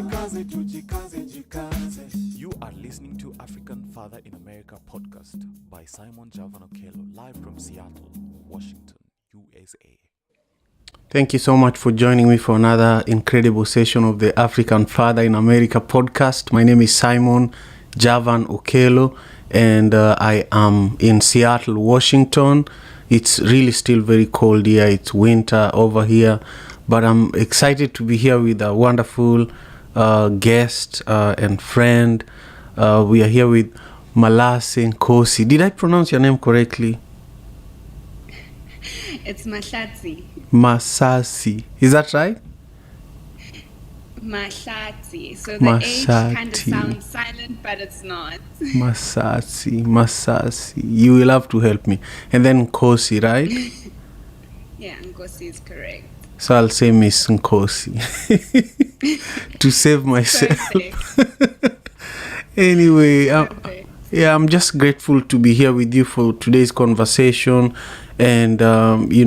You are listening to African Father in America podcast by Simon Javan Okello, live from Seattle, Washington, USA. Thank you so much for joining me for another incredible session of the African Father in America podcast. My name is Simon Javan Okello, and I am in Seattle, Washington. It's really still very cold here. It's winter over here, but I'm excited to be here with a wonderful guest and friend. We are here with Malase Nkosi. Did I pronounce your name correctly? It's Mahlatsi. Masasi. Is that right? Mahlatsi. So the H kind of sounds silent, but it's not. Masasi. You will have to help me. And then Nkosi, right? Yeah, Nkosi is correct. So I'll say Miss Nkosi to save myself. Anyway, I'm just grateful to be here with you for today's conversation. And, we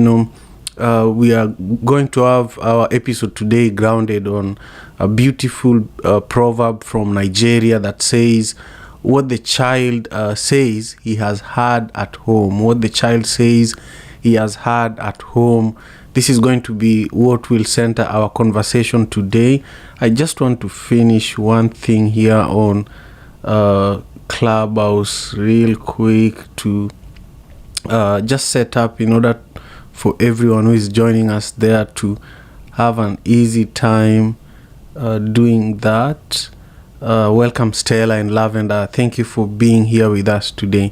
are going to have our episode today grounded on a beautiful proverb from Nigeria that says, what the child says he has heard at home. What the child says he has heard at home. This is going to be what will center our conversation today. I just want to finish one thing here on Clubhouse real quick to just set up in order for everyone who is joining us there to have an easy time doing that. Welcome Stella and Lavender. Thank you for being here with us today.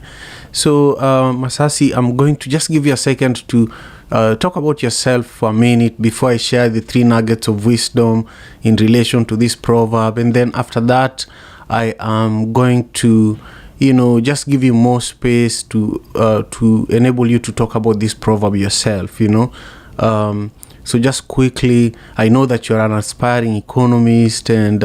So Masasi, I'm going to just give you a second to talk about yourself for a minute before I share the 3 nuggets of wisdom in relation to this proverb. And then after that, I am going to, just give you more space to enable you to talk about this proverb yourself, So just quickly, I know that you're an aspiring economist and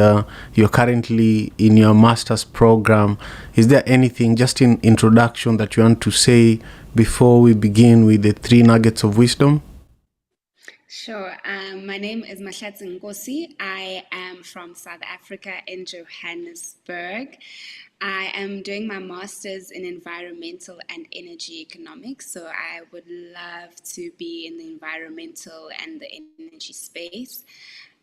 you're currently in your master's program. Is there anything just in introduction that you want to say before we begin with the 3 nuggets of wisdom? Sure. My name is Mahlatsi Nkosi. I am from South Africa in Johannesburg. I am doing my master's in environmental and energy economics, so I would love to be in the environmental and the energy space.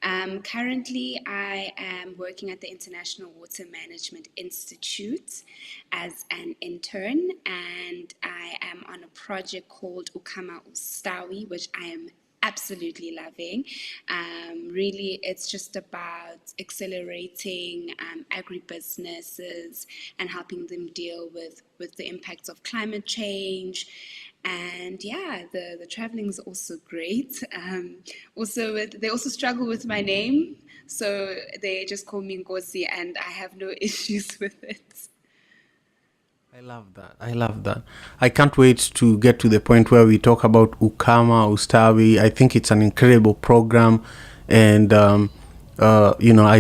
Currently, I am working at the International Water Management Institute as an intern, and I am on a project called Ukama Ustawi, which I am absolutely loving. Really, it's just about accelerating agribusinesses and helping them deal with the impacts of climate change. And yeah, the traveling is also great. They also struggle with my name, so they just call me Nkosi, and I have no issues with it. I love that. I can't wait to get to the point where we talk about Ukama Ustawi. I think it's an incredible program, and I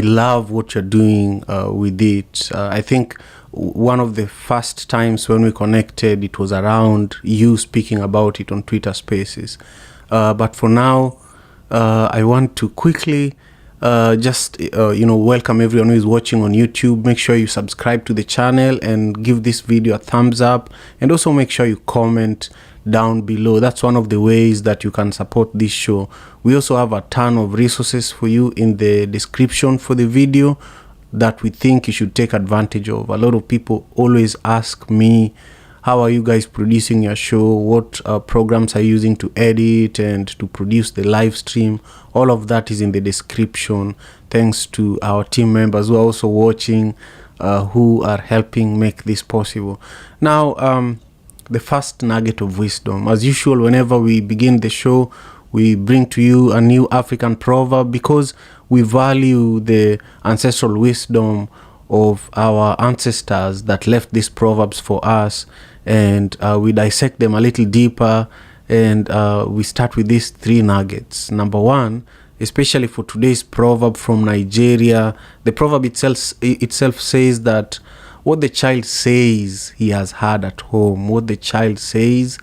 love what you're doing with it. I think one of the first times when we connected, it was around you speaking about it on Twitter Spaces. But for now, I want to quickly welcome everyone who is watching on YouTube. Make sure you subscribe to the channel and give this video a thumbs up, and also make sure you comment down below. That's one of the ways that you can support this show. We also have a ton of resources for you in the description for the video that we think you should take advantage of. A lot of people always ask me, how are you guys producing your show? What programs are you using to edit and to produce the live stream? All of that is in the description. Thanks to our team members who are also watching, who are helping make this possible. Now, the first nugget of wisdom. As usual, whenever we begin the show, we bring to you a new African proverb because we value the ancestral wisdom of our ancestors that left these proverbs for us, and we dissect them a little deeper, and we start with these 3 nuggets. Number 1, especially for today's proverb from Nigeria, the proverb itself says that what the child says he has heard at home. What the child says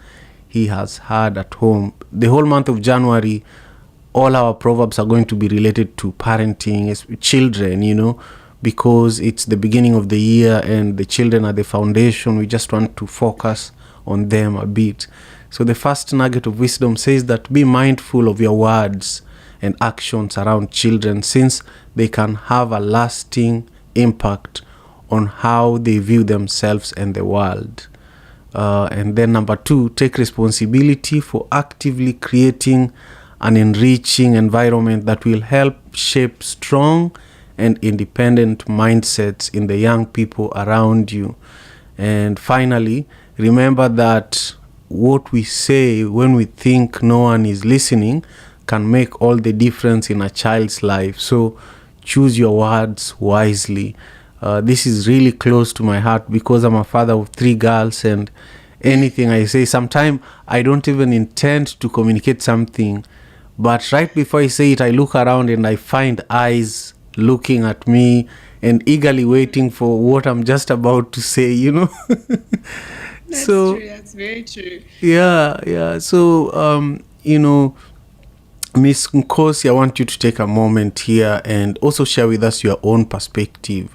he has heard at home. The whole month of January all our proverbs are going to be related to parenting children, because it's the beginning of the year and the children are the foundation. We just want to focus on them a bit. So the first nugget of wisdom says that be mindful of your words and actions around children, since they can have a lasting impact on how they view themselves and the world. And then number 2, take responsibility for actively creating an enriching environment that will help shape strong and independent mindsets in the young people around you. And finally, remember that what we say when we think no one is listening can make all the difference in a child's life. So choose your words wisely. This is really close to my heart because I'm a father of 3 girls, and anything I say, sometimes I don't even intend to communicate something, but right before I say it, I look around and I find eyes looking at me and eagerly waiting for what I'm just about to say. That's So true. That's very true. yeah. So Miss Nkosi, I want you to take a moment here and also share with us your own perspective.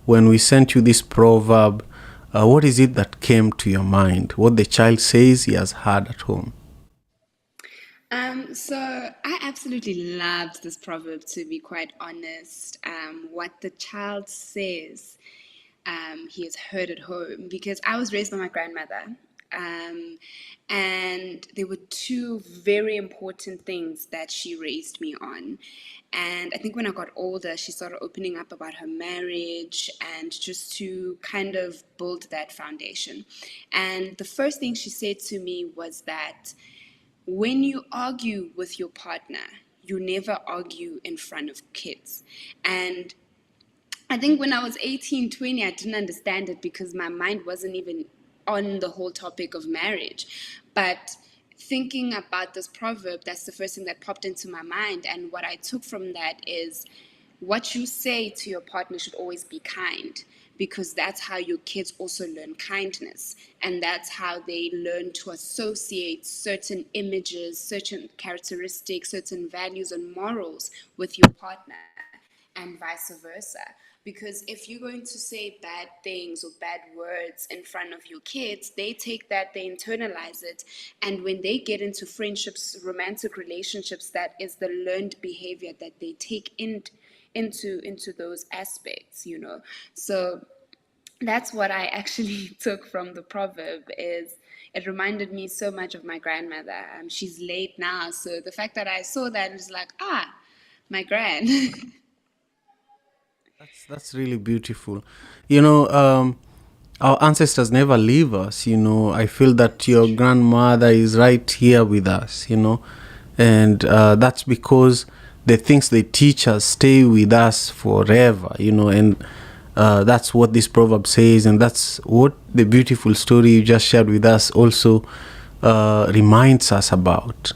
When we sent you this proverb, what is it that came to your mind? What the child says he has heard at home? So I absolutely loved this proverb, to be quite honest. What the child says, he has heard at home, because I was raised by my grandmother. Um, and there were 2 very important things that she raised me on. And I think when I got older, she started opening up about her marriage and just to kind of build that foundation. And the first thing she said to me was that when you argue with your partner, you never argue in front of kids. And I think when I was 18, 20, I didn't understand it because my mind wasn't even on the whole topic of marriage. But thinking about this proverb, that's the first thing that popped into my mind. And what I took from that is what you say to your partner should always be kind, because that's how your kids also learn kindness. And that's how they learn to associate certain images, certain characteristics, certain values and morals with your partner, and vice versa. Because if you're going to say bad things or bad words in front of your kids, they take that, they internalize it, and when they get into friendships, romantic relationships, that is the learned behavior that they take into those aspects. So that's what I actually took from the proverb. Is it reminded me so much of my grandmother. She's late now, so the fact that I saw that was like, my grand. That's really beautiful. Our ancestors never leave us. I feel that That's your true. grandmother is right here with us. And that's because the things they teach us stay with us forever. And that's what this proverb says, and that's what the beautiful story you just shared with us also reminds us about.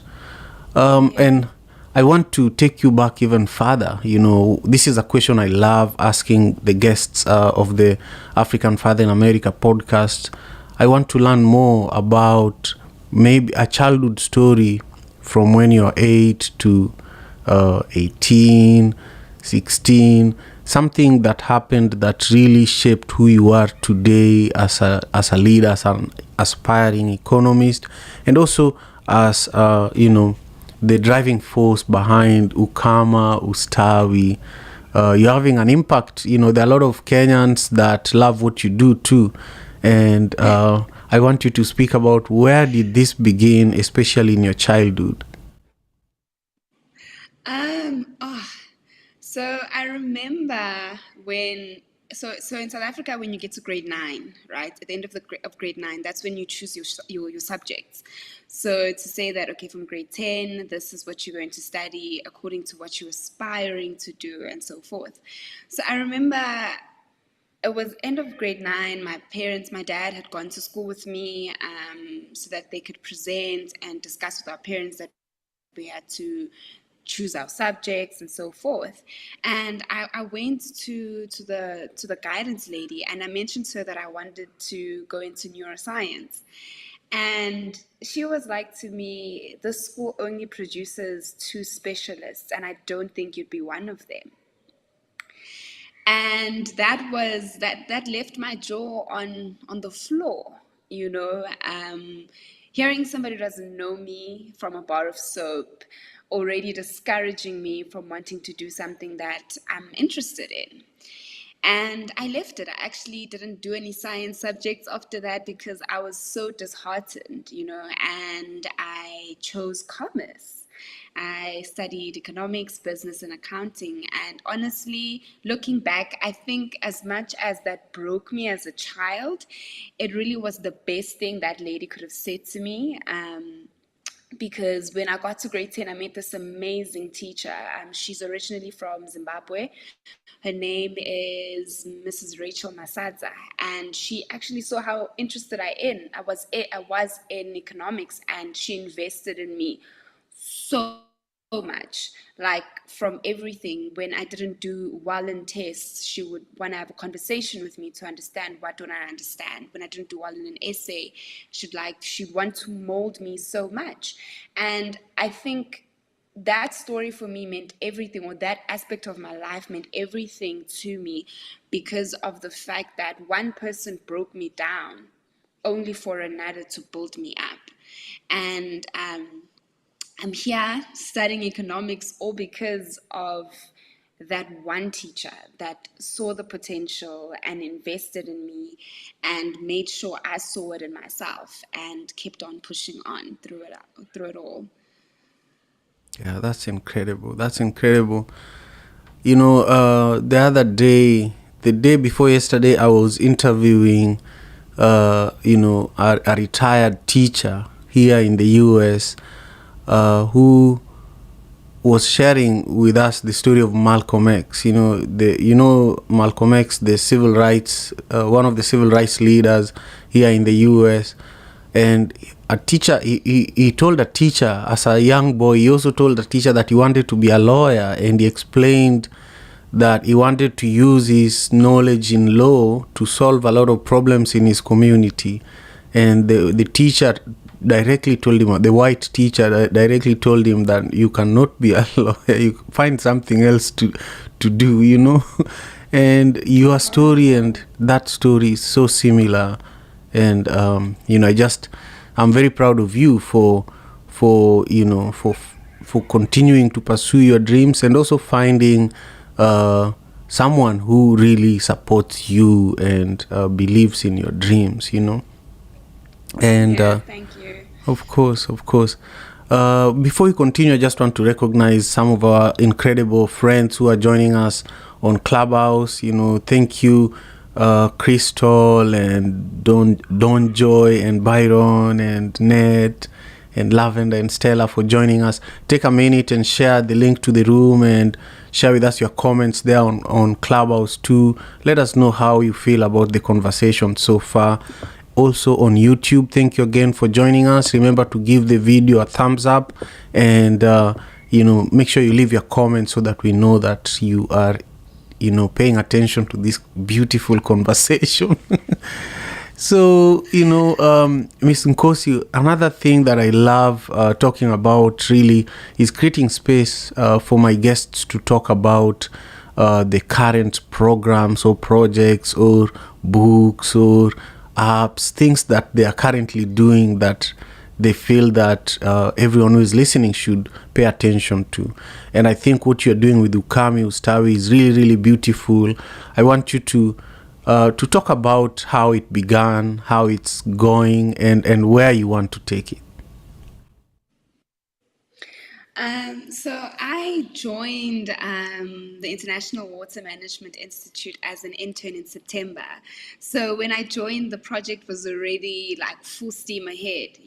Yeah. And I want to take you back even further. This is a question I love asking the guests of the African Father in America podcast. I want to learn more about maybe a childhood story from when you're 8 to 18, 16, something that happened that really shaped who you are today as a leader, as an aspiring economist, and also as the driving force behind Ukama Ustawi. You're having an impact. There are a lot of Kenyans that love what you do too, and I want you to speak about where did this begin, especially in your childhood. Oh, so I remember when, so in South Africa, when you get to grade 9, right? At the end of grade 9, that's when you choose your subjects. So to say that, okay, from grade 10, this is what you're going to study according to what you're aspiring to do, and so forth. So I remember it was end of grade 9. My dad had gone to school with me, so that they could present and discuss with our parents that we had to choose our subjects and so forth. And I went to the guidance lady, and I mentioned to her that I wanted to go into neuroscience. And she was like to me, this school only produces 2 specialists, and I don't think you'd be one of them. And that left my jaw on the floor, you know. Hearing somebody who doesn't know me from a bar of soap already discouraging me from wanting to do something that I'm interested in. And I left it. I actually didn't do any science subjects after that because I was so disheartened, you know, and I chose commerce. I studied economics, business, and accounting. And honestly, looking back, I think as much as that broke me as a child, it really was the best thing that lady could have said to me. Because when I got to grade 10, I met this amazing teacher. She's originally from Zimbabwe. Her name is Mrs. Rachel Masadza, and she actually saw how interested I was in economics, and she invested in me so much. Like from everything, when I didn't do well in tests, she would want to have a conversation with me to understand what don't I understand. When I didn't do well in an essay, she'd want to mold me so much. And I think that story for me meant everything, or that aspect of my life meant everything to me, because of the fact that one person broke me down only for another to build me up. And I'm here studying economics all because of that one teacher that saw the potential and invested in me and made sure I saw it in myself and kept on pushing on through it all. Yeah, that's incredible. That's incredible. You know, the day before yesterday, I was interviewing, a retired teacher here in the US, who was sharing with us the story of Malcolm X. Malcolm X, the civil rights, one of the civil rights leaders here in the US. And he told a teacher, as a young boy, he also told a teacher that he wanted to be a lawyer, and he explained that he wanted to use his knowledge in law to solve a lot of problems in his community. And the teacher directly told him, the white teacher directly told him that you cannot be a lawyer, you find something else to do, you know. And your story and that story is so similar. And I'm very proud of you for continuing to pursue your dreams, and also finding someone who really supports you and believes in your dreams, you know. And Yeah, thank you. of course. Before we continue, I just want to recognize some of our incredible friends who are joining us on Clubhouse. You know, thank you, Crystal and Don Joy and Byron and Ned and Lavender and Stella for joining us. Take a minute and share the link to the room and share with us your comments there on Clubhouse too. Let us know how you feel about the conversation so far. Also on YouTube, thank you again for joining us. Remember to give the video a thumbs up, and make sure you leave your comments so that we know that you are paying attention to this beautiful conversation. So, Ms. Nkosi, another thing that I love talking about really is creating space for my guests to talk about the current programs or projects or books or apps, things that they are currently doing that they feel that everyone who is listening should pay attention to. And I think what you're doing with Ukami Ustawi is really, really beautiful. I want you to talk about how it began, how it's going, and where you want to take it. So I joined the International Water Management Institute as an intern in September. So when I joined, the project was already like full steam ahead.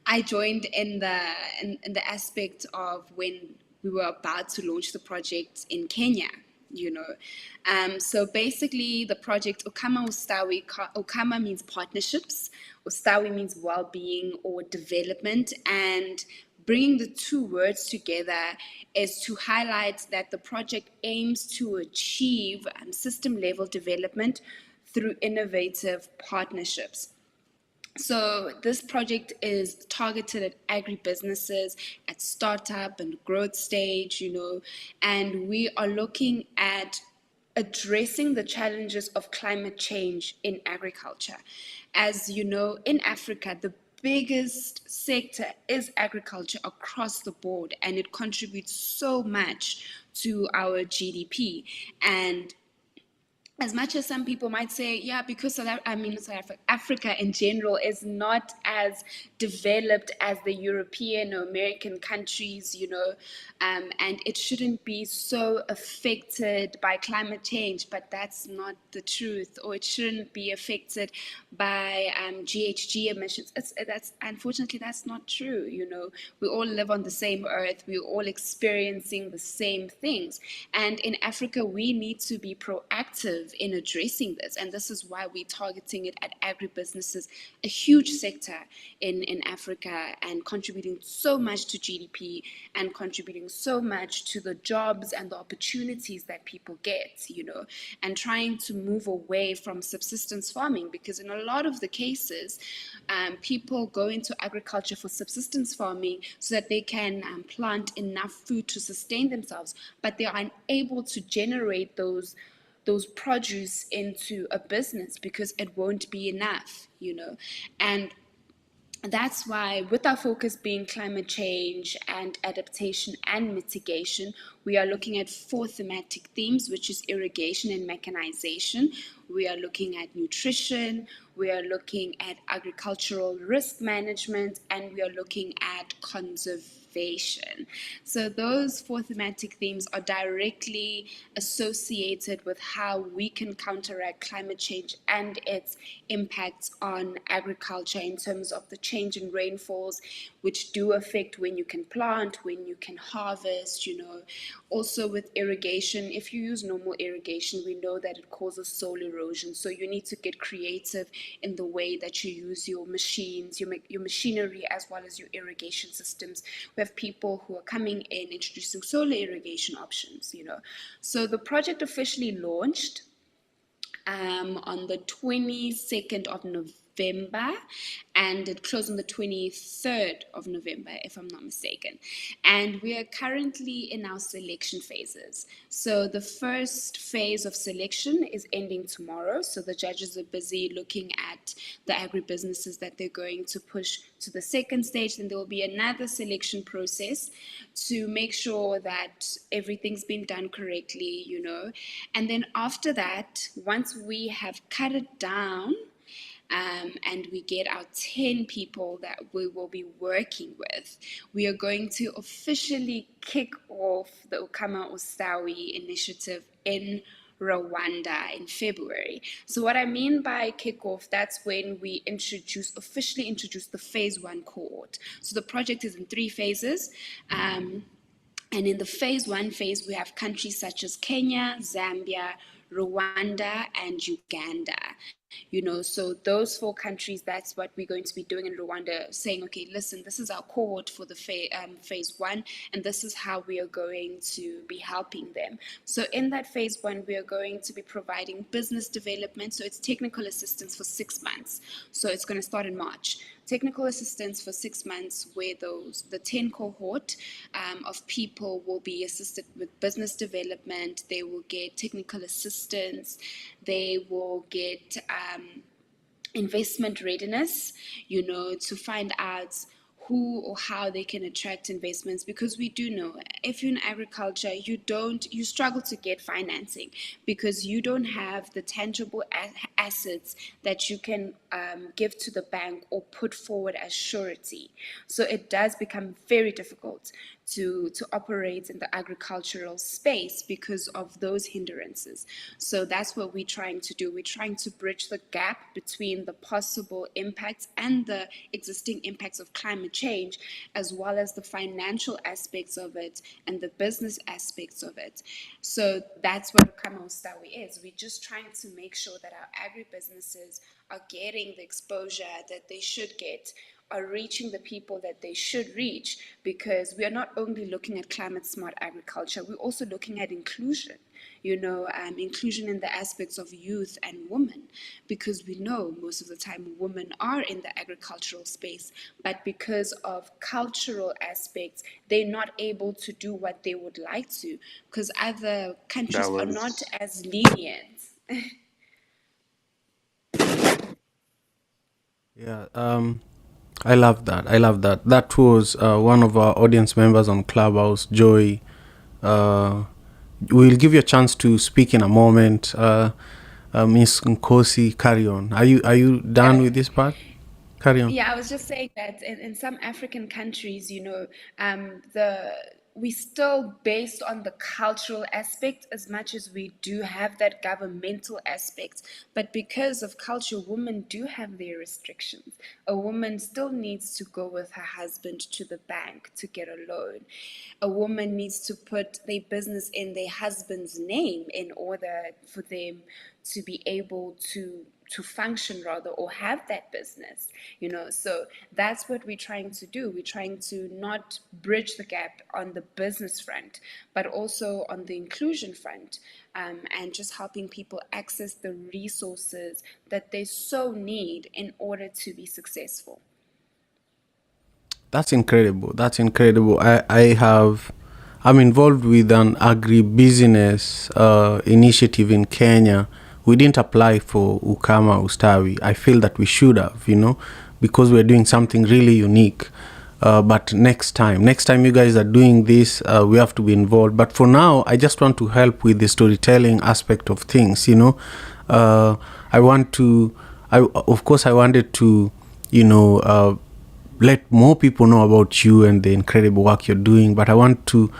I joined in the aspect of when we were about to launch the project in Kenya. So basically the project Ukama Ustawi, Ukama means partnerships, Ustawi means well-being or development, and bringing the two words together is to highlight that the project aims to achieve system level development through innovative partnerships. So this project is targeted at agribusinesses, at startup and growth stage, and we are looking at addressing the challenges of climate change in agriculture. As you know, in Africa, the biggest sector is agriculture across the board, and it contributes so much to our GDP. And as much as some people might say, yeah, because Africa in general is not as developed as the European or American countries, and it shouldn't be so affected by climate change, but that's not the truth, or it shouldn't be affected by GHG emissions. That's unfortunately that's not true. We all live on the same earth. We're all experiencing the same things, and in Africa, we need to be proactive in addressing this, and this is why we're targeting it at agribusinesses, a huge sector in Africa, and contributing so much to GDP and contributing so much to the jobs and the opportunities that people get, and trying to move away from subsistence farming, because in a lot of the cases, people go into agriculture for subsistence farming so that they can plant enough food to sustain themselves, but they are unable to generate those produce into a business because it won't be enough, and that's why, with our focus being climate change and adaptation and mitigation, we are looking at 4 thematic themes, which is irrigation and mechanization. We are looking at nutrition, we are looking at agricultural risk management, and we are looking at conservation. So those 4 thematic themes are directly associated with how we can counteract climate change and its impacts on agriculture in terms of the change in rainfalls, which do affect when you can plant, when you can harvest, Also with irrigation, if you use normal irrigation, we know that it causes soil erosion. So you need to get creative in the way that you use your machines, your machinery, as well as your irrigation systems. We have people who are coming in introducing solar irrigation options, So the project officially launched on the 22nd of November, and it closed on the 23rd of November, if I'm not mistaken. And we are currently in our selection phases. So the first phase of selection is ending tomorrow. So the judges are busy looking at the agribusinesses that they're going to push to the second stage. Then there will be another selection process to make sure that everything's been done correctly, And then after that, once we have cut it down, and we get our 10 people that we will be working with, we are going to officially kick off the Ukama Ustawi initiative in Rwanda in February. So what I mean by kickoff, that's when we officially introduce the phase 1 cohort. So the project is in 3 phases. And in the phase 1 phase, we have countries such as Kenya, Zambia, Rwanda, and Uganda. So those 4 countries, that's what we're going to be doing in Rwanda, saying, okay, listen, this is our cohort for the phase 1, and this is how we are going to be helping them. So in that phase 1, we are going to be providing business development. So it's technical assistance for 6 months. So it's going to start in March. Technical assistance for 6 months, where the 10 cohort of people will be assisted with business development. They will get technical assistance. They will get investment readiness, to find out who or how they can attract investments, because we do know if you're in agriculture, you struggle to get financing because you don't have the tangible assets that you can give to the bank or put forward as surety. So it does become very difficult to operate in the agricultural space because of those hindrances. So that's what we're trying to do. We're trying to bridge the gap between the possible impacts and the existing impacts of climate change, as well as the financial aspects of it and the business aspects of it. So that's what Kama Ustawi is. We're just trying to make sure that our agribusinesses are getting the exposure that they should get are reaching the people that they should reach, because we are not only looking at climate smart agriculture, we're also looking at inclusion, inclusion in the aspects of youth and women, because we know most of the time women are in the agricultural space, but because of cultural aspects, they're not able to do what they would like to, because other That countries are not was as lenient. Yeah, I love that. I love that. That was one of our audience members on Clubhouse, Joy. Uh, we'll give you a chance to speak in a moment. Miss Nkosi, carry on. Are you done with this part? Carry on. Yeah, I was just saying that in some African countries, the we still based on the cultural aspect as much as we do have that governmental aspect. But because of culture, women do have their restrictions. A woman still needs to go with her husband to the bank to get a loan. A woman needs to put their business in their husband's name in order for them to be able to function, rather, or have that business. So that's what we're trying to do. We're trying to not bridge the gap on the business front, but also on the inclusion front, and just helping people access the resources that they so need in order to be successful. That's incredible. That's incredible. I'm involved with an agribusiness initiative in Kenya. We didn't apply for Ukama Ustawi. I feel that we should have, because we're doing something really unique. But next time you guys are doing this, we have to be involved. But for now, I just want to help with the storytelling aspect of things. I wanted to, let more people know about you and the incredible work you're doing. But I want to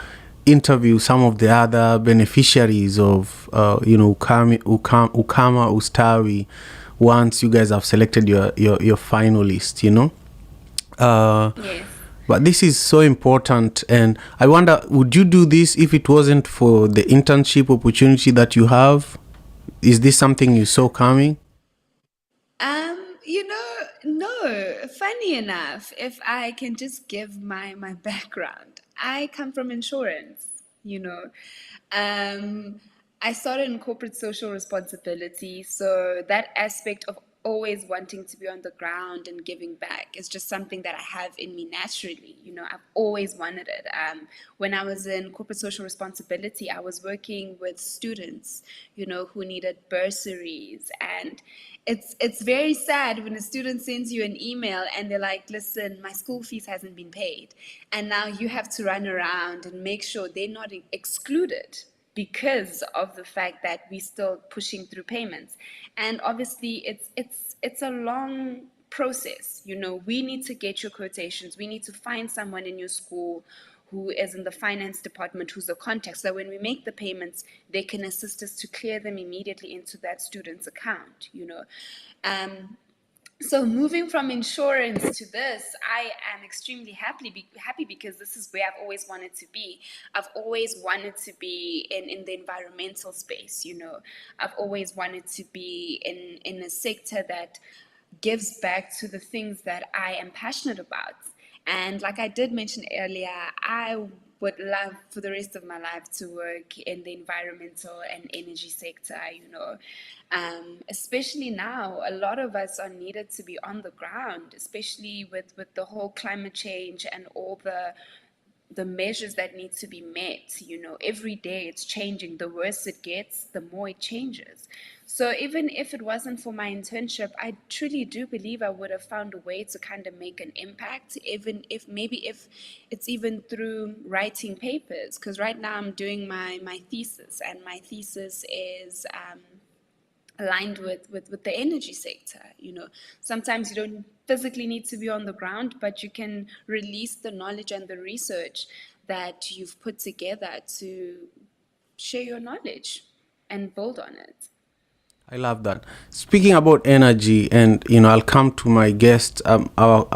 interview some of the other beneficiaries of Ukama Ustawi once you guys have selected your finalist. Yes. But this is so important, and I wonder, would you do this if it wasn't for the internship opportunity that you have? Is this something you saw coming? No. Funny enough, if I can just give my background, I come from insurance. You know, um, I started in corporate social responsibility, so that aspect of always wanting to be on the ground and giving back is just something that I have in me naturally. I've always wanted it. When I was in corporate social responsibility, I was working with students, who needed bursaries, and it's very sad when a student sends you an email and they're like, "Listen, my school fees hasn't been paid," and now you have to run around and make sure they're not excluded because of the fact that we're still pushing through payments. And obviously it's a long process. We need to get your quotations. We need to find someone in your school who is in the finance department, who's the contact, so when we make the payments, they can assist us to clear them immediately into that student's account. So moving from insurance to this, I am extremely happy because this is where I've always wanted to be. I've always wanted to be in the environmental space. I've always wanted to be in a sector that gives back to the things that I am passionate about. And like I did mention earlier, I would love for the rest of my life to work in the environmental and energy sector. Especially now, a lot of us are needed to be on the ground, especially with the whole climate change and all the measures that need to be met. Every day it's changing. The worse it gets, the more it changes. So even if it wasn't for my internship, I truly do believe I would have found a way to kind of make an impact, even if it's even through writing papers. Because right now I'm doing my thesis, and my thesis is aligned with the energy sector. Sometimes you don't physically need to be on the ground, but you can release the knowledge and the research that you've put together to share your knowledge and build on it. I love that. Speaking about energy, and I'll come to my guest.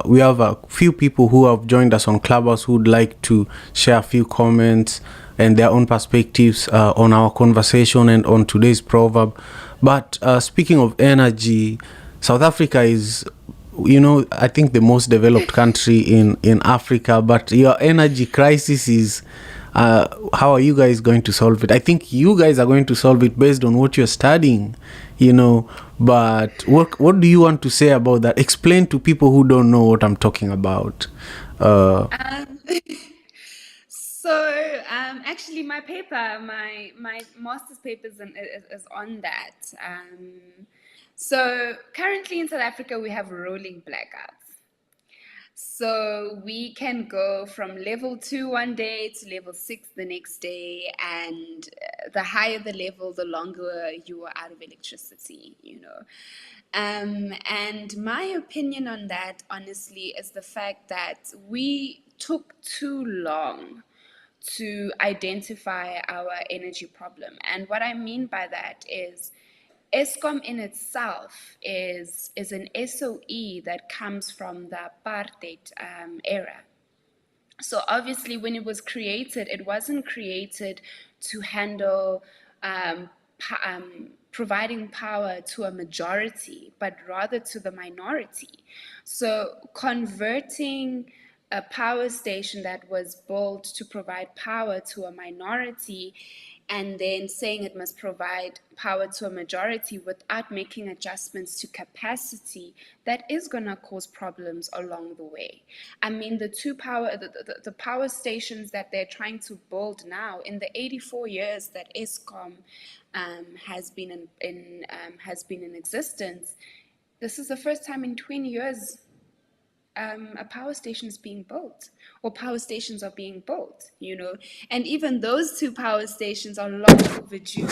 We have a few people who have joined us on Clubhouse who would like to share a few comments and their own perspectives on our conversation and on today's proverb. But speaking of energy, South Africa is I think the most developed country in Africa, but your energy crisis is, how are you guys going to solve it? I think you guys are going to solve it based on what you're studying, but what do you want to say about that? Explain to people who don't know what I'm talking about. Um, actually, my paper, my master's paper is on that. So currently in South Africa, we have rolling blackouts. So we can go from level 2 one day to level 6 the next day, and the higher the level, the longer you are out of electricity. And my opinion on that, honestly, is the fact that we took too long to identify our energy problem. And what I mean by that is ESCOM in itself is an SOE that comes from the apartheid era. So obviously, when it was created, it wasn't created to handle providing power to a majority, but rather to the minority. So converting a power station that was built to provide power to a minority and then saying it must provide power to a majority without making adjustments to capacity, that is going to cause problems along the way. I mean, the power stations that they're trying to build now, in the 84 years that ESCOM has been in existence, this is the first time in 20 years a power station is being built, or power stations are being built. And even those two power stations are long overdue.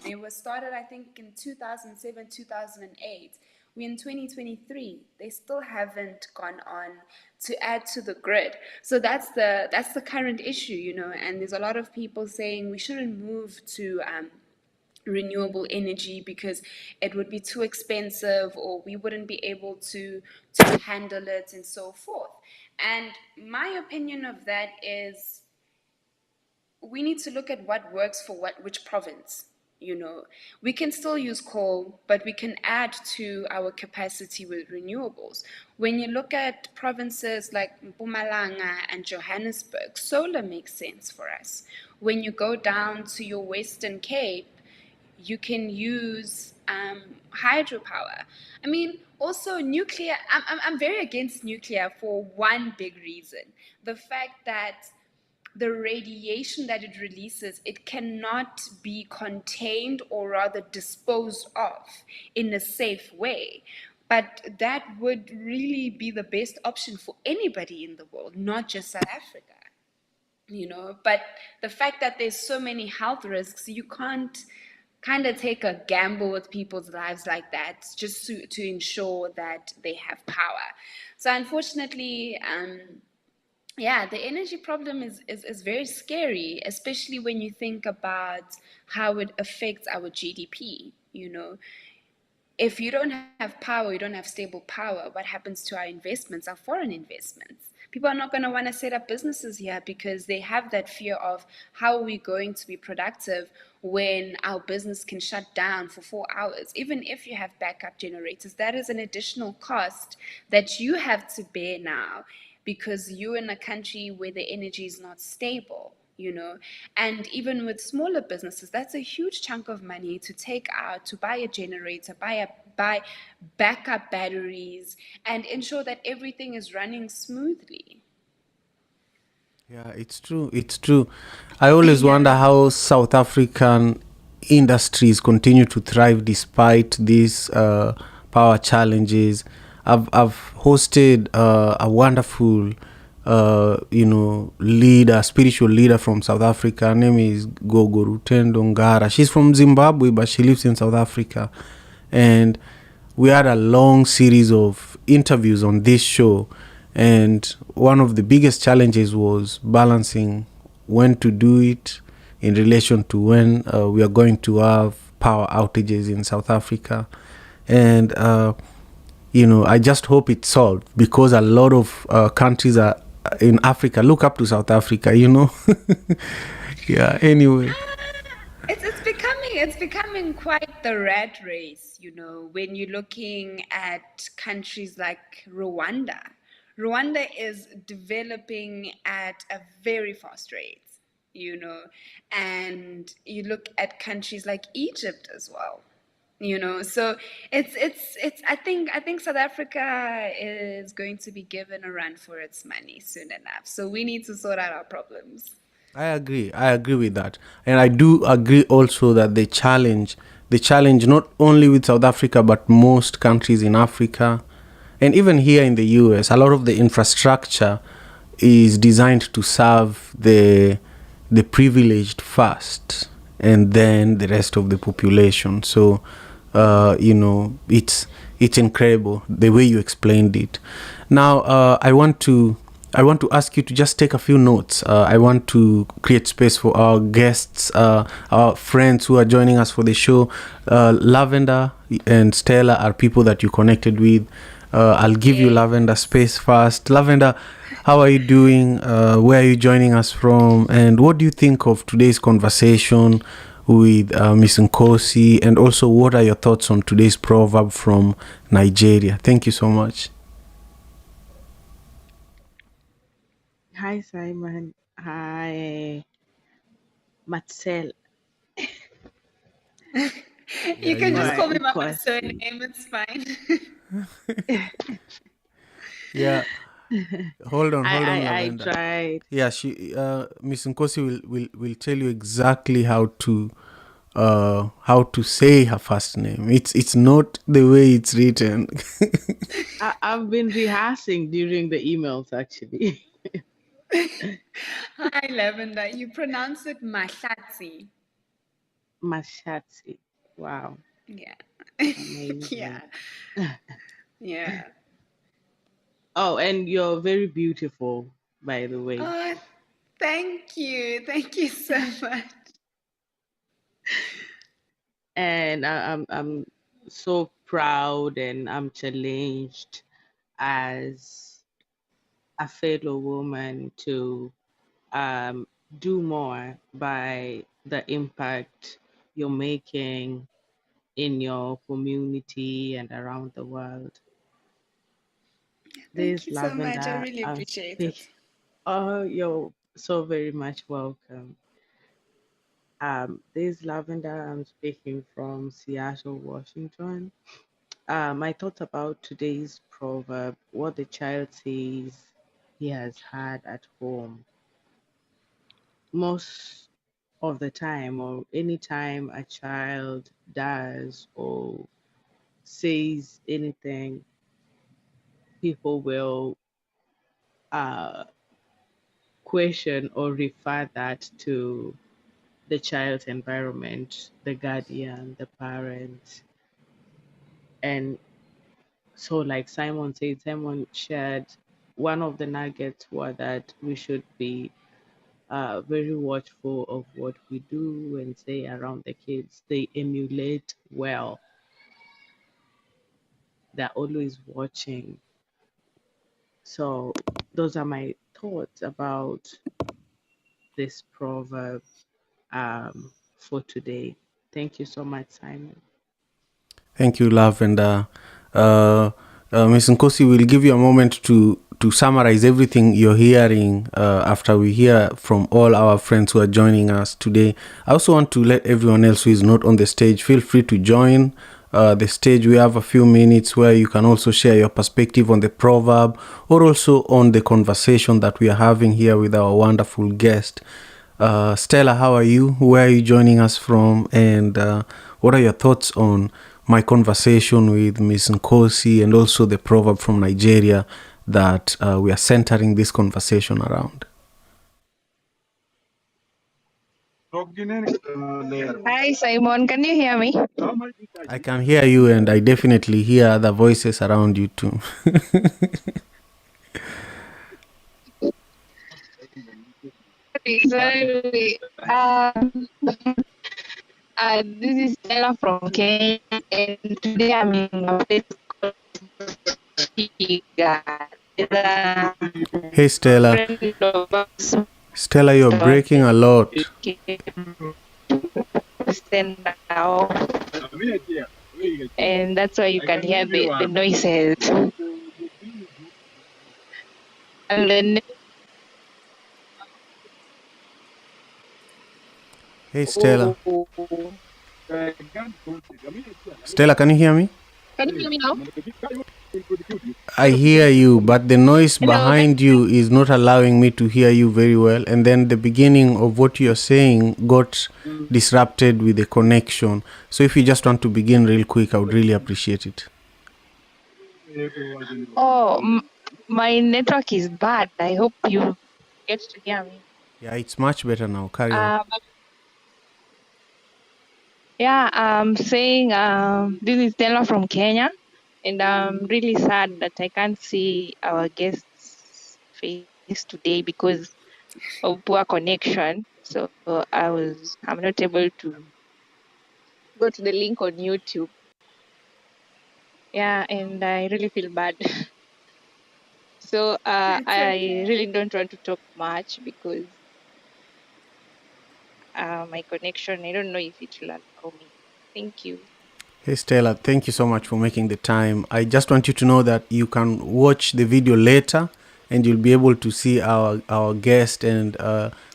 They were started, I think, in 2007, 2008. We're in 2023. They still haven't gone on to add to the grid. So that's the current issue. And there's a lot of people saying we shouldn't move to renewable energy because it would be too expensive, or we wouldn't be able to handle it, and so forth. And my opinion of that is we need to look at what works for which province. We can still use coal, but we can add to our capacity with renewables. When you look at provinces like Mpumalanga and Johannesburg, solar makes sense for us. When you go down to your Western Cape, you can use hydropower. I mean, also nuclear. I'm very against nuclear for one big reason: the fact that the radiation that it releases, it cannot be contained, or rather disposed of, in a safe way. But that would really be the best option for anybody in the world, not just South Africa. But the fact that there's so many health risks, you can't kind of take a gamble with people's lives like that just to ensure that they have power. So unfortunately, the energy problem is very scary, especially when you think about how it affects our GDP. If you don't have power, you don't have stable power, what happens to our investments, our foreign investments? People are not going to want to set up businesses here because they have that fear of how are we going to be productive when our business can shut down for 4 hours. Even if you have backup generators, that is an additional cost that you have to bear now because you're in a country where the energy is not stable. And even with smaller businesses, that's a huge chunk of money to take out to buy a generator, buy backup batteries, and ensure that everything is running smoothly. Yeah, it's true. I always wonder how South African industries continue to thrive despite these power challenges. I've hosted a wonderful spiritual leader from South Africa. Her name is Gogo Rutendo Ngara. She's from Zimbabwe, but she lives in South Africa. And we had a long series of interviews on this show. And one of the biggest challenges was balancing when to do it in relation to when we are going to have power outages in South Africa. And, I just hope it's solved because a lot of countries are in Africa look up to South Africa. Yeah, anyway. It's becoming think it's becoming quite the rat race, when you're looking at countries like Rwanda. Rwanda is developing at a very fast rate, and you look at countries like Egypt as well. So it's I think South Africa is going to be given a run for its money soon enough. So we need to sort out our problems. I agree. I agree with that, and I do agree also that the challenge not only with South Africa but most countries in Africa, and even here in the US, a lot of the infrastructure is designed to serve the privileged first, and then the rest of the population. So, it's incredible the way you explained it. Now, I want to ask you to just take a few notes. I want to create space for our guests, our friends who are joining us for the show. Lavender and Stella are people that you connected with. I'll give you Yes. Lavender space first. Lavender, how are you doing? Where are you joining us from? And what do you think of today's conversation with Miss Nkosi? And also, what are your thoughts on today's proverb from Nigeria? Thank you so much. Hi, Simon. Hi, Marcel. You Yeah, can just Or call me by my Nkosi. surname, it's fine. yeah. Hold on, hold on, I Lavender. tried. Yeah, Miss Nkosi will tell you exactly how to say her first name. It's not the way it's written. I've been rehearsing during the emails, actually. Hi, Lavender. You pronounce it Mahlatsi. Mashati. Wow, Yeah. amazing. Yeah. Yeah. Oh, and you're very beautiful, by the way. Oh, thank you. Thank you so much. And I'm so proud and I'm challenged as a fellow woman to um, do more by the impact you're making in your community and around the world. Thank This you so much. I Lavender, really I'm appreciate speaking. it. Oh, you're so very much welcome. This Lavender, I'm speaking from Seattle, Washington. My thoughts about today's proverb: what the child says he has had at home. Most of the time, or anytime a child does or says anything, people will uh, question or refer that to the child's environment, the guardian, the parent. And so, like Simon shared, one of the nuggets were that we should be very watchful of what we do and say around the kids. They emulate well, they're always watching. So, those are my thoughts about this proverb for today. Thank you so much, Simon. Thank you, Lavender. Ms. Nkosi, will give you a moment to summarize everything you're hearing after we hear from all our friends who are joining us today. I also want to let everyone else who is not on the stage feel free to join the stage. We have a few minutes where you can also share your perspective on the proverb or also on the conversation that we are having here with our wonderful guest. Stella, how are you? Where are you joining us from? And what are your thoughts on my conversation with Ms. Nkosi and also the proverb from Nigeria that we are centering this conversation around? Hi Simon, can you hear me? I can hear you, and I definitely hear other voices around you too. Sorry. This is Stella from Kenya, and today I'm in a place called Chiga. It's a Hey, Stella. friend of us Stella, you're breaking a lot. center off, and that's why you can hear the noises. And then Hey, Stella. oh, Stella, can you hear me? can you hear me now? I hear you, but the noise Hello, can behind you is not allowing me to hear you very well. And then the beginning of what you're saying got disrupted with the connection. So if you just want to begin real quick, I would really appreciate it. oh, my network is bad. I hope you get to hear me. Yeah, it's much better now. Carry on. Yeah, I'm saying this is Stella from Kenya, and I'm really sad that I can't see our guest's face today because of poor connection. So I'm not able to go to the link on YouTube. Yeah, and I really feel bad. So It's I okay. really don't want to talk much because my connection, I don't know if it will allow me. Thank you. Hey Stella, thank you so much for making the time. I just want you to know that you can watch the video later and you'll be able to see our guest and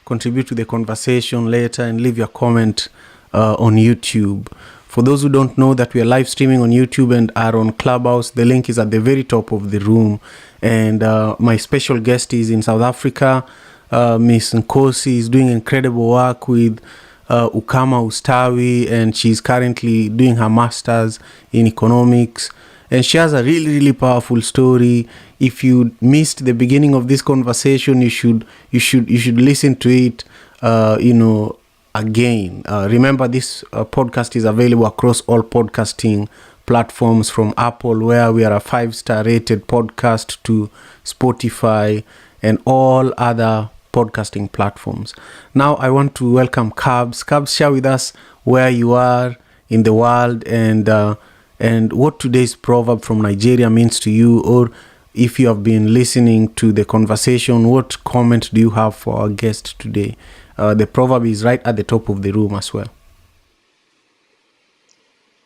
contribute to the conversation later and leave your comment on YouTube. For those who don't know that we are live streaming on YouTube and are on Clubhouse, the link is at the very top of the room. And my special guest is in South Africa. Miss Nkosi is doing incredible work with Ukama Ustawi, and she's currently doing her master's in economics. And she has a really, really powerful story. If you missed the beginning of this conversation, you should listen to it. Again. Remember, this podcast is available across all podcasting platforms, from Apple, where we are a 5-star rated podcast, to Spotify and all other podcasting platforms. Now I want to welcome Cabs. Cabs, share with us where you are in the world and what today's proverb from Nigeria means to you, or if you have been listening to the conversation, what comment do you have for our guest today? The proverb is right at the top of the room as well.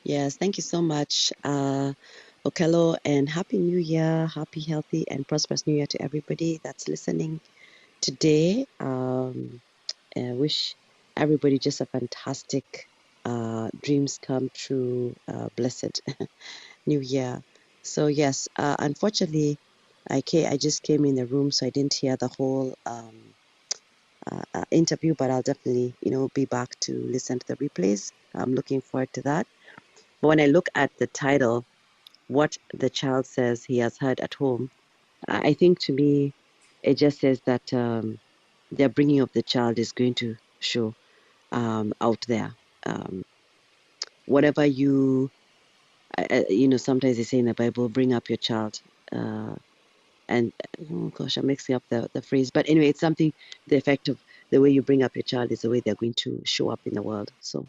Yes, thank you so much, Okello, and Happy New Year, happy, healthy, and prosperous New Year to everybody that's listening today. I wish everybody just a fantastic dreams come true, blessed New Year. So yes, unfortunately, I just came in the room, so I didn't hear the whole interview, but I'll definitely, be back to listen to the replays. I'm looking forward to that. But when I look at the title, what the child says he has heard at home, I think to me, it just says that the upbringing of the child is going to show out there. Whatever sometimes they say in the Bible, bring up your child. And oh gosh, I'm mixing up the phrase. But anyway, it's something, the effect of the way you bring up your child is the way they're going to show up in the world. So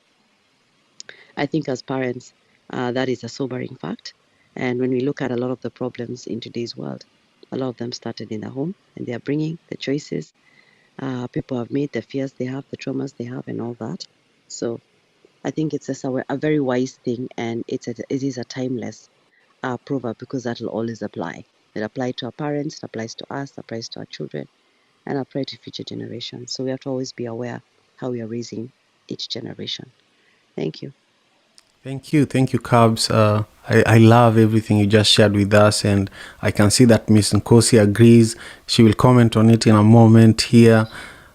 I think as parents, that is a sobering fact. And when we look at a lot of the problems in today's world, a lot of them started in the home, and they are bringing the choices people have made, the fears they have, the traumas they have, and all that. So I think it's just a very wise thing, and it is a timeless proverb, because that will always apply. It applies to our parents, it applies to us, it applies to our children, and applies to future generations. So we have to always be aware how we are raising each generation. Thank you. Thank you, Cabs. I love everything you just shared with us, and I can see that Miss Nkosi agrees. She will comment on it in a moment here.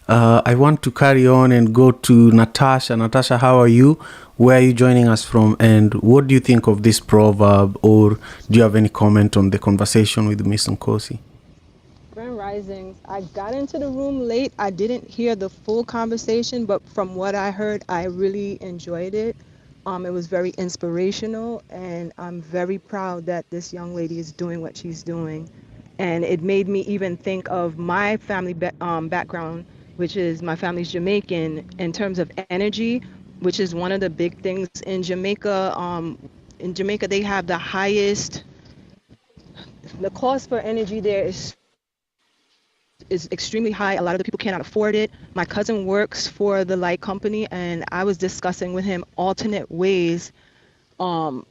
I want to carry on and go to Natasha. Natasha, how are you? Where are you joining us from? And what do you think of this proverb? Or do you have any comment on the conversation with Miss Nkosi? Grand Risings. I got into the room late. I didn't hear the full conversation, but from what I heard, I really enjoyed it. It was very inspirational, and I'm very proud that this young lady is doing what she's doing. And it made me even think of my family background, which is my family's Jamaican, in terms of energy, which is one of the big things in Jamaica. In Jamaica, they have the cost for energy there is is extremely high. A lot of the people cannot afford it. My cousin works for the light company, and I was discussing with him alternate ways um,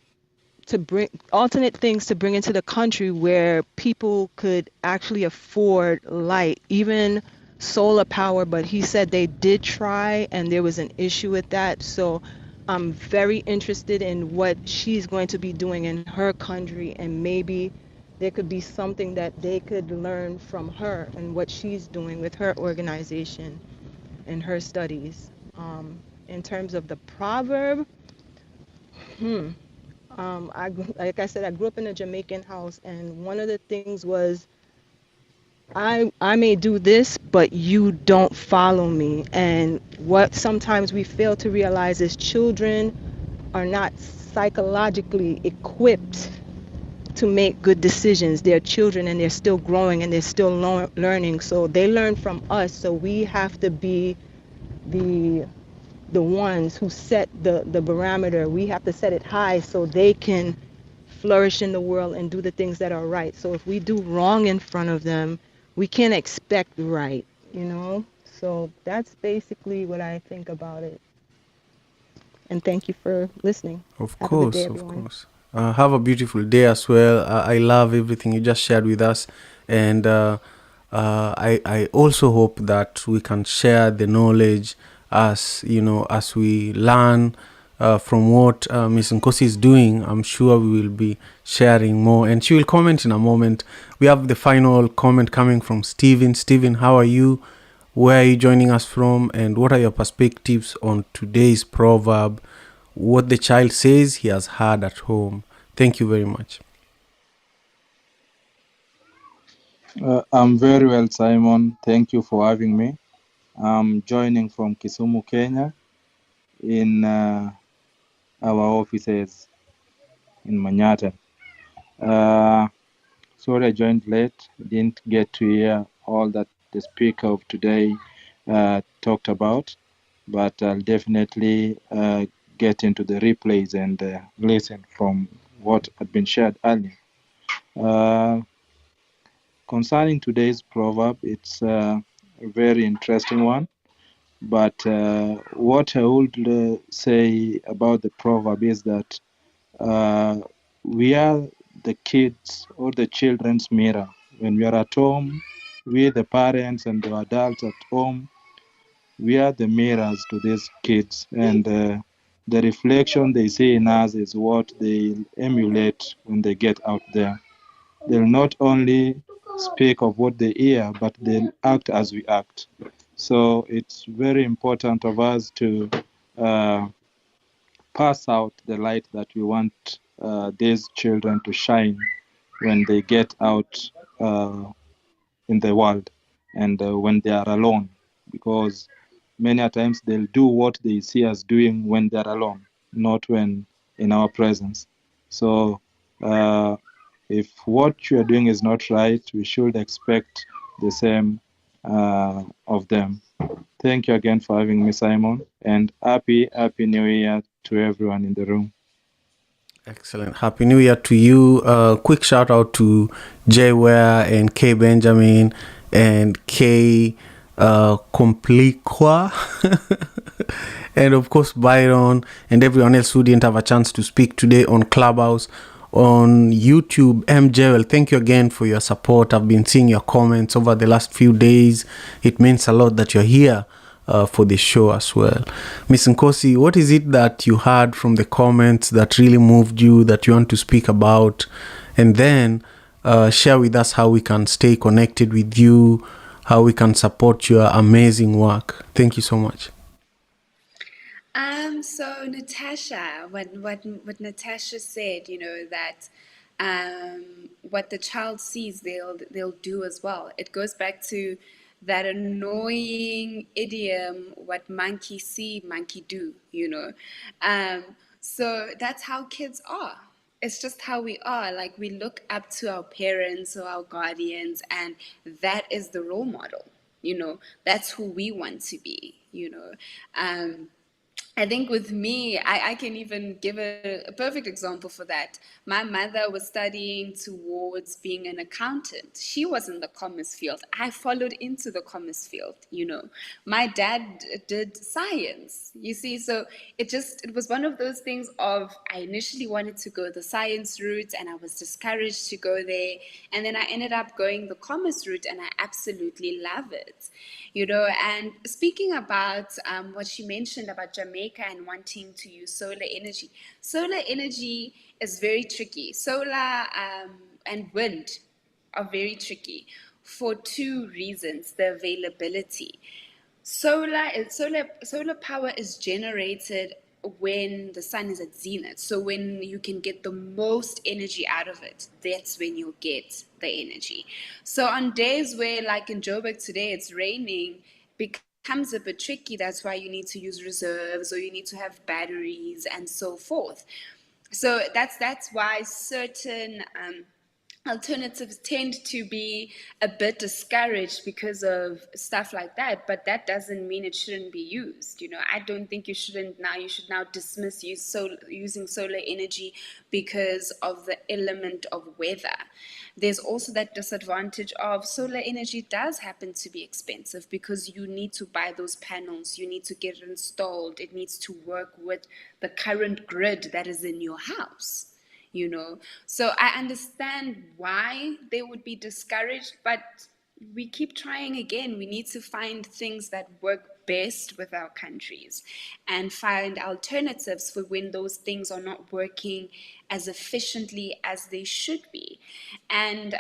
to bring alternate things to bring into the country where people could actually afford light, even solar power. But he said they did try and there was an issue with that. So I'm very interested in what she's going to be doing in her country, and maybe there could be something that they could learn from her and what she's doing with her organization and her studies. In terms of the proverb, like I said, I grew up in a Jamaican house, and one of the things was, I may do this, but you don't follow me. And what sometimes we fail to realize is children are not psychologically equipped to make good decisions. They're children and they're still growing and they're still learning. So they learn from us. So we have to be the the ones who set the barometer. We have to set it high so they can flourish in the world and do the things that are right. So if we do wrong in front of them, we can't expect right, you know? So that's basically what I think about it. And thank you for listening. Of Have a good day, course, of everyone. course. Have a beautiful day as well. I love everything you just shared with us, and I also hope that we can share the knowledge as as we learn from what Miss Nkosi is doing. I'm sure we will be sharing more, and she will comment in a moment. We have the final comment coming from Steven. Steven, how are you? Where are you joining us from, and what are your perspectives on today's proverb? What the child says he has heard at home. Thank you very much. I'm very well, Simon. Thank you for having me. I'm joining from Kisumu, Kenya, in our offices in Manhattan. Sorry I joined late. Didn't get to hear all that the speaker of today talked about, but I'll definitely get into the replays and listen from what had been shared earlier. Concerning today's proverb, it's a very interesting one. But what I would say about the proverb is that we are the kids or the children's mirror. When we are at home, we, the parents and the adults at home, we are the mirrors to these kids. And the reflection they see in us is what they emulate when they get out there. They'll not only speak of what they hear, but they'll act as we act. So it's very important of us to pass out the light that we want these children to shine when they get out in the world and when they are alone, because many a times they'll do what they see us doing when they're alone, not when in our presence. So if what you are doing is not right, we should expect the same of them. Thank you again for having me, Simon, and happy New Year to everyone in the room. Excellent. Happy New Year to you. Quick shout out to Jay Ware and K Benjamin and K Compliqua and of course Byron and everyone else who didn't have a chance to speak today on Clubhouse. On YouTube, MJL, thank you again for your support. I've been seeing your comments over the last few days. It means a lot that you're here for the show as well. Miss Nkosi, what is it that you heard from the comments that really moved you, that you want to speak about? And then share with us how we can stay connected with you, how we can support your amazing work. Thank you so much. So Natasha, what Natasha said, that what the child sees, they'll do as well. It goes back to that annoying idiom, what monkey see, monkey do. So that's how kids are. It's just how we are. Like, we look up to our parents or our guardians, and that is the role model. That's who we want to be. I think with me, I can even give a perfect example for that. My mother was studying towards being an accountant. She was in the commerce field. I followed into the commerce field, you know. My dad did science, you see. So it was one of those things of I initially wanted to go the science route and I was discouraged to go there. And then I ended up going the commerce route and I absolutely love it. You know, and speaking about what she mentioned about Jamaica and wanting to use solar energy is very tricky. Solar and wind are very tricky for two reasons: the availability. Solar power is generated when the sun is at zenith. So when you can get the most energy out of it, that's when you'll get the energy. So on days where, like in Joburg today, it's raining, becomes a bit tricky. That's why you need to use reserves or you need to have batteries and so forth. So that's why certain alternatives tend to be a bit discouraged because of stuff like that, but that doesn't mean it shouldn't be used. You know, I don't think you should now dismiss using solar energy because of the element of weather. There's also that disadvantage of solar energy does happen to be expensive because you need to buy those panels, you need to get it installed, it needs to work with the current grid that is in your house, you know. So I understand why they would be discouraged, but we keep trying again. We need to find things that work best with our countries and find alternatives for when those things are not working as efficiently as they should be. And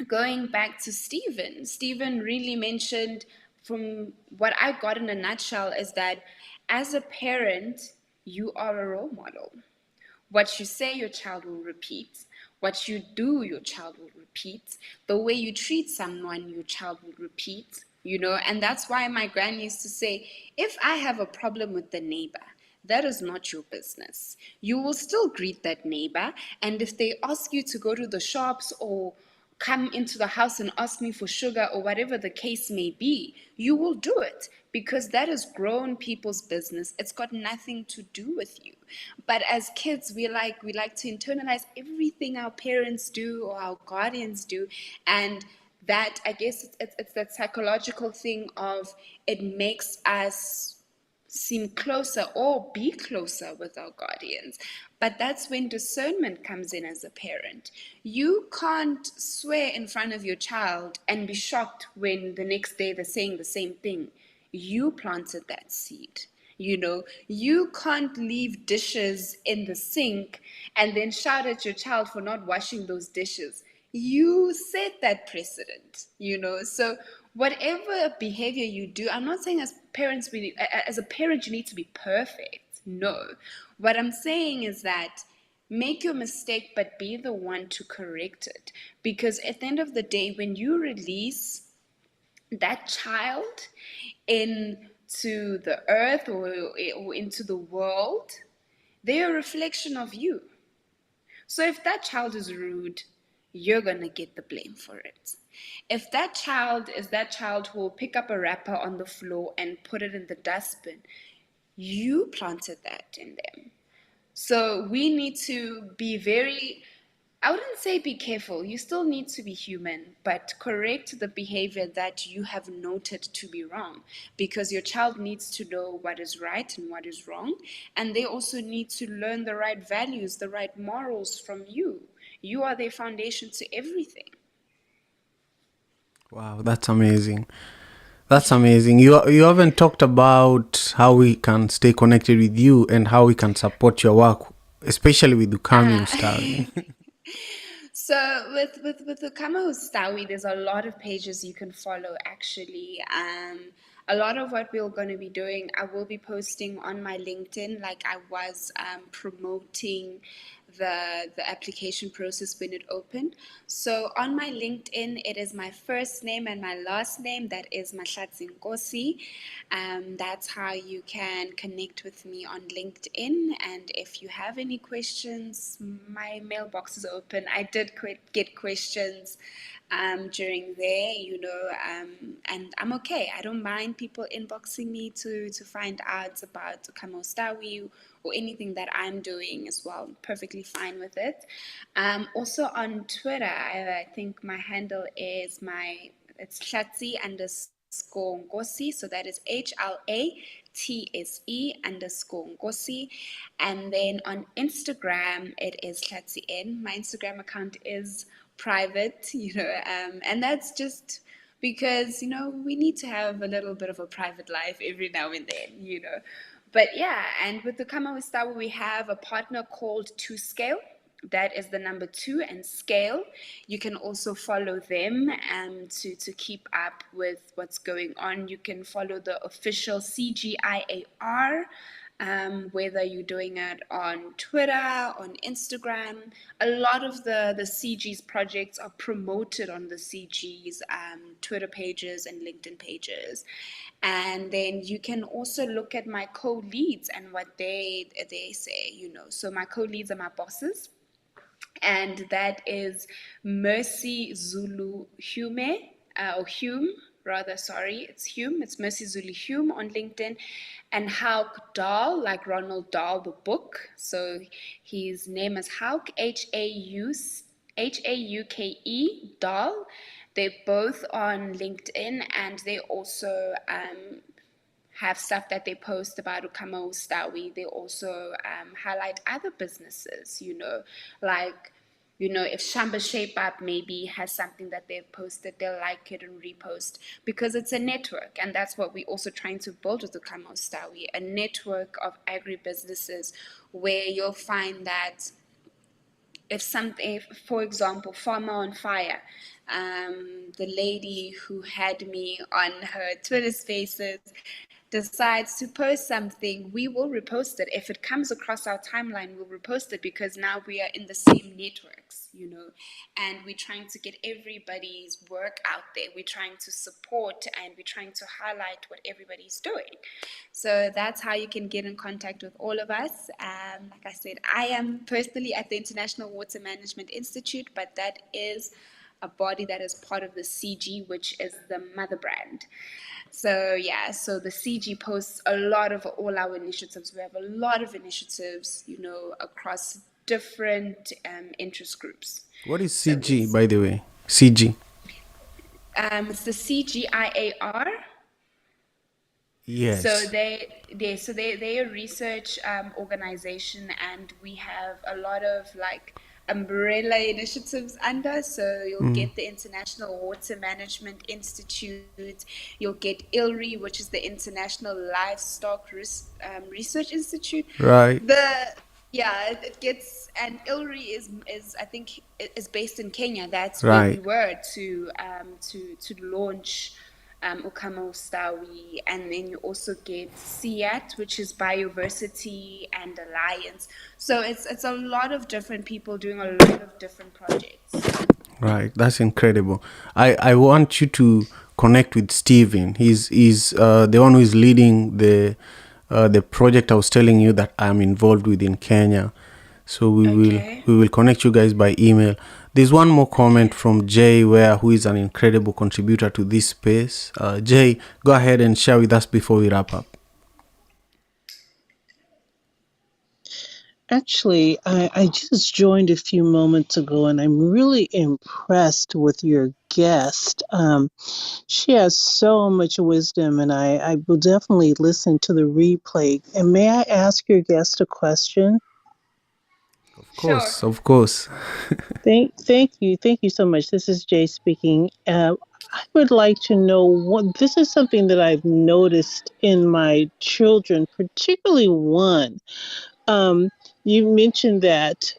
going back to Stephen really mentioned, from what I got in a nutshell, is that as a parent, you are a role model. What you say, your child will repeat. What you do, your child will repeat. The way you treat someone, your child will repeat. You know, and that's why my gran used to say, if I have a problem with the neighbor, that is not your business. You will still greet that neighbor, and if they ask you to go to the shops or come into the house and ask me for sugar or whatever the case may be, you will do it because that is grown people's business. It's got nothing to do with you. But as kids, we like to internalize everything our parents do or our guardians do, and that, I guess, it's that psychological thing of it makes us seem closer or be closer with our guardians. But that's when discernment comes in as a parent. You can't swear in front of your child and be shocked when the next day they're saying the same thing. You planted that seed. You know, you can't leave dishes in the sink and then shout at your child for not washing those dishes. You set that precedent, you know. So whatever behavior you do, I'm not saying as a parent you need to be perfect. No. What I'm saying is that make your mistake but be the one to correct it, because at the end of the day, when you release that child into the earth or into the world, they're a reflection of you. So if that child is rude, you're going to get the blame for it. If that child is that child who will pick up a wrapper on the floor and put it in the dustbin, you planted that in them. So we need to be very, I wouldn't say be careful. You still need to be human, but correct the behavior that you have noted to be wrong, because your child needs to know what is right and what is wrong. And they also need to learn the right values, the right morals from you. You are their foundation to everything. Wow, that's amazing. That's amazing. You haven't talked about how we can stay connected with you and how we can support your work, especially with Ukami Uh, Ustawi. So with the Kama Ustawi, there's a lot of pages you can follow actually. A lot of what we're going to be doing, I will be posting on my LinkedIn, like I was promoting the application process when it opened. So on my LinkedIn, it is my first name and my last name. That is Mahlatsi Nkosi. That's how you can connect with me on LinkedIn. And if you have any questions, my mailbox is open. I did get questions during there, and I'm okay. I don't mind people inboxing me to find out about Kamo Stawi or anything that I'm doing as well. Perfectly fine with it. Also on Twitter, I think my handle is it's Hlatsi_Nkosi. So that is HLATSE_Nkosi. And then on Instagram, it is Hlatsi N. My Instagram account is private, and that's just because we need to have a little bit of a private life every now and then. But yeah, and with the Kama Wistawa, we have a partner called 2Scale. That is the number 2 and Scale. You can also follow them to keep up with what's going on. You can follow the official CGIAR, whether you're doing it on Twitter, on Instagram. A lot of the CG's projects are promoted on the CG's Twitter pages and LinkedIn pages. And then you can also look at my co-leads and what they say. So my co-leads are my bosses, and that is Mercy Zulu Hume, or Hume, rather, sorry, it's Hume. It's Mercy Zulu Hume on LinkedIn, and Hauk Dahl, like Ronald Dahl, the book. So his name is Hauk, Hauke Dahl. They're both on LinkedIn, and they also have stuff that they post about Ukama Ustawi. They also highlight other businesses, like, if Shamba Shape Up maybe has something that they've posted, they'll like it and repost, because it's a network. And that's what we're also trying to build with Ukama Ustawi, a network of agribusinesses where you'll find that for example, Farmer on Fire, the lady who had me on her Twitter Spaces decides to post something, we will repost it. If it comes across our timeline, we'll repost it, because now we are in the same networks, and we're trying to get everybody's work out there. We're trying to support, and we're trying to highlight what everybody's doing. So that's how you can get in contact with all of us. Like I said, I am personally at the International Water Management Institute, but that is a body that is part of the CG, which is the mother brand. So yeah, so the CG posts a lot of all our initiatives. We have a lot of initiatives, across different interest groups. What is CG, by the way? CG. It's the CGIAR. Yes. So they're a research organization, and we have a lot of like umbrella initiatives under. So you'll get the International Water Management Institute, you'll get ILRI, which is the International Livestock Research Institute. Right. It gets, and ILRI is I think is based in Kenya. That's Right. where we were to launch Ukama Ustawi. And then you also get SIAT, which is Biodiversity and Alliance. So it's a lot of different people doing a lot of different projects. Right, that's incredible. I want you to connect with Steven. He's the one who is leading the project I was telling you that I'm involved with in Kenya. So we will connect you guys by email. There's one more comment from Jay, who is an incredible contributor to this space. Jay, go ahead and share with us before we wrap up. Actually, I just joined a few moments ago, and I'm really impressed with your guest. She has so much wisdom, and I will definitely listen to the replay. And may I ask your guest a question? Of course, Sure. of course. Thank you so much. This is Jay speaking. I would like to know this is something that I've noticed in my children, particularly one. You mentioned that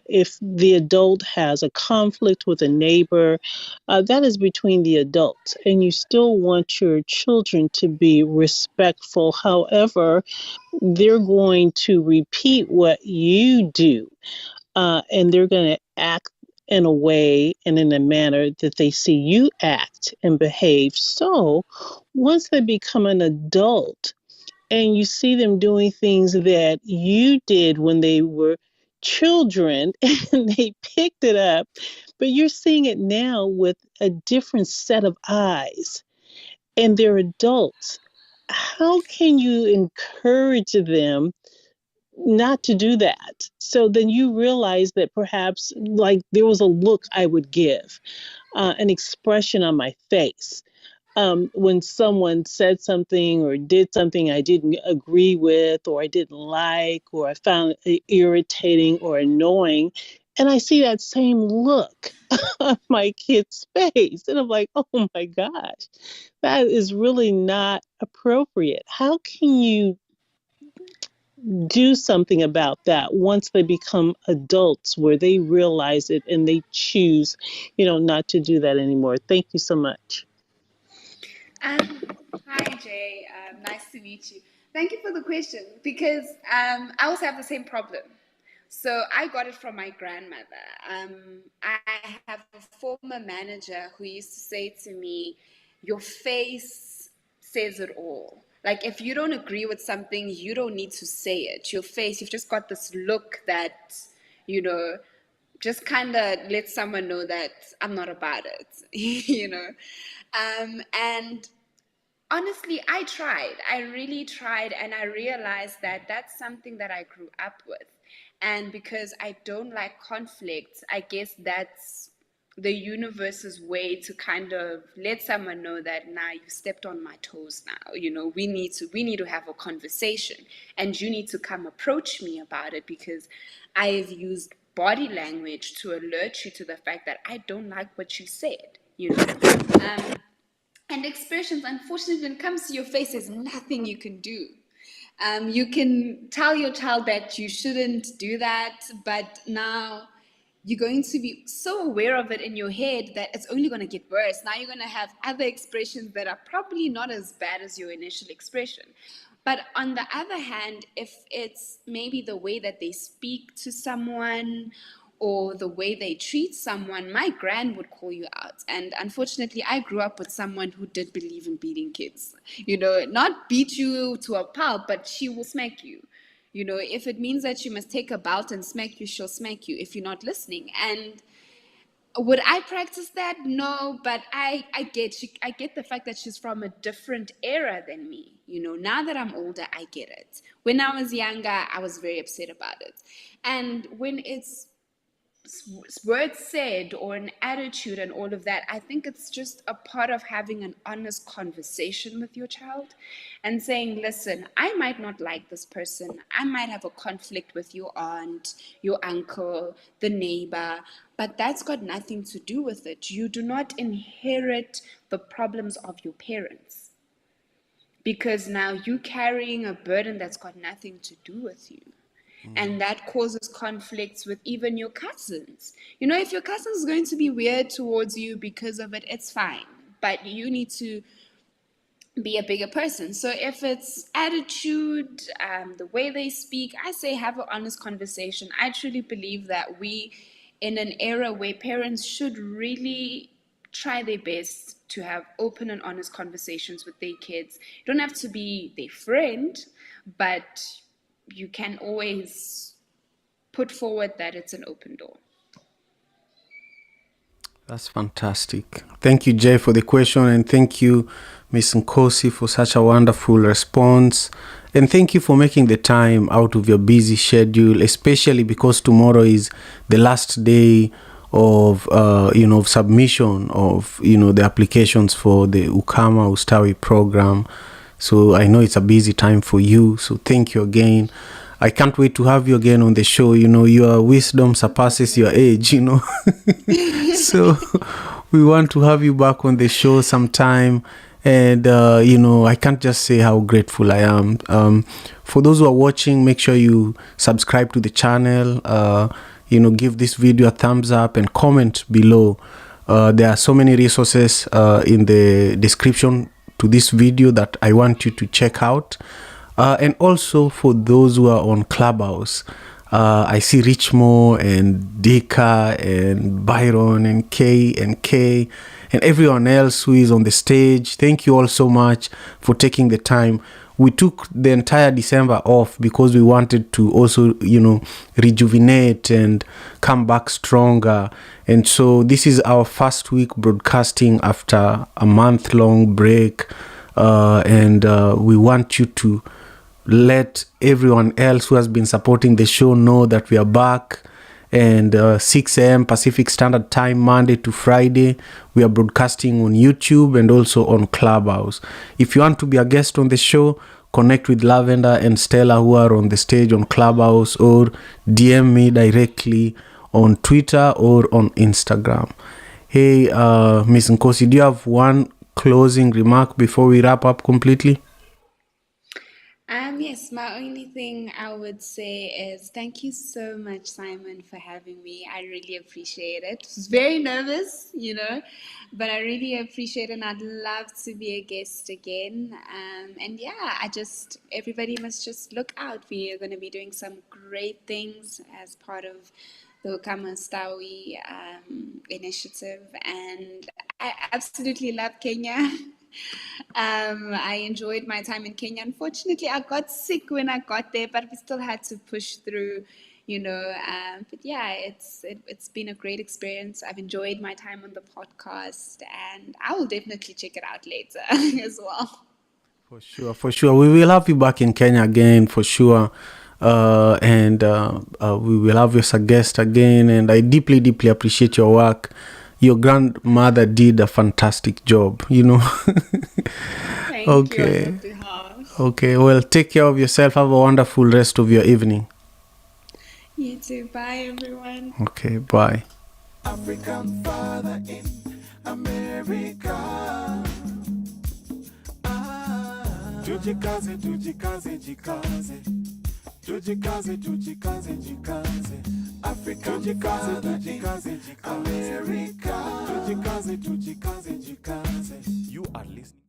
if the adult has a conflict with a neighbor, that is between the adults, and you still want your children to be respectful. However, they're going to repeat what you do. and they're going to act in a way and in a manner that they see you act and behave. So once they become an adult and you see them doing things that you did when they were children and they picked it up, but you're seeing it now with a different set of eyes and they're adults. How can you encourage them not to do that? So then you realize that perhaps, like, there was a look I would give, an expression on my face when someone said something or did something I didn't agree with, or I didn't like, or I found it irritating or annoying. And I see that same look on my kid's face. And I'm like, oh my gosh, that is really not appropriate. How can you do something about that once they become adults where they realize it and they choose, not to do that anymore? Thank you so much. Hi, Jay. Nice to meet you. Thank you for the question because I also have the same problem. So I got it from my grandmother. I have a former manager who used to say to me, "Your face says it all. Like if you don't agree with something, you don't need to say it. Your face, you've just got this look that, you know, just kind of let someone know that I'm not about it, you know." And honestly, I really tried, and I realized that that's something that I grew up with. And because I don't like conflict, I guess that's the universe's way to kind of let someone know that now you've stepped on my toes now. We need to have a conversation, and you need to come approach me about it because I've used body language to alert you to the fact that I don't like what you said. And expressions, unfortunately, when it comes to your face, there's nothing you can do. You can tell your child that you shouldn't do that, but now you're going to be so aware of it in your head that it's only going to get worse. Now you're going to have other expressions that are probably not as bad as your initial expression. But on the other hand, if it's maybe the way that they speak to someone or the way they treat someone, my gran would call you out. And unfortunately, I grew up with someone who did believe in beating kids. Not beat you to a pulp, but she will smack you. If it means that she must take a belt and smack you, she'll smack you if you're not listening. And would I practice that? No, but I get the fact that she's from a different era than me. Now that I'm older, I get it. When I was younger, I was very upset about it. And when it's words said or an attitude and all of that, I think it's just a part of having an honest conversation with your child and saying, listen, I might not like this person. I might have a conflict with your aunt, your uncle, the neighbor, but that's got nothing to do with it. You do not inherit the problems of your parents because now you're carrying a burden that's got nothing to do with you. And that causes conflicts with even your cousins. If your cousin is going to be weird towards you because of it, it's fine. But you need to be a bigger person. So if it's attitude, the way they speak, I say have an honest conversation. I truly believe that we, in an era where parents should really try their best to have open and honest conversations with their kids. You don't have to be their friend, but you can always put forward that it's an open door. That's fantastic. Thank you, Jay, for the question, and thank you, Ms. Nkosi, for such a wonderful response. And thank you for making the time out of your busy schedule, especially because tomorrow is the last day of submission of the applications for the Ukama Ustawi program. So I know it's a busy time for you. So thank you again. I can't wait to have you again on the show. Your wisdom surpasses your age, So we want to have you back on the show sometime. And, I can't just say how grateful I am. For those who are watching, make sure you subscribe to the channel, give this video a thumbs up and comment below. There are so many resources in the description to this video that I want you to check out. And also for those who are on Clubhouse, I see Richmo and Dika and Byron and Kay and everyone else who is on the stage. Thank you all so much for taking the time. We took the entire December off because we wanted to also, rejuvenate and come back stronger. And so this is our first week broadcasting after a month-long break. And we want you to let everyone else who has been supporting the show know that we are back. And 6 a.m. Pacific Standard Time, Monday to Friday, we are broadcasting on YouTube and also on Clubhouse. If you want to be a guest on the show, connect with Lavender and Stella who are on the stage on Clubhouse, or DM me directly on Twitter or on Instagram. Hey, Ms. Nkosi, do you have one closing remark before we wrap up completely? Yes, my only thing I would say is thank you so much, Simon, for having me. I really appreciate it. I was very nervous, but I really appreciate it, and I'd love to be a guest again. And yeah, everybody must just look out. We are going to be doing some great things as part of the Ukama Stawi initiative, and I absolutely love Kenya. I enjoyed my time in Kenya. Unfortunately, I got sick when I got there, but we still had to push through, But yeah, it's been a great experience. I've enjoyed my time on the podcast, and I will definitely check it out later as well. For sure. We will have you back in Kenya again, for sure. And we will have you as a guest again. And I deeply, deeply appreciate your work. Your grandmother did a fantastic job, Thank you on Okay. your behalf. Okay, well, take care of yourself. Have a wonderful rest of your evening. You too. Bye, everyone. Okay, bye. African father in America. Tujikaze, tujikaze, jikaze. Tujikaze, tujikaze, jikaze. African father in America. Tujikaze, tujikaze, jikaze. You are listening.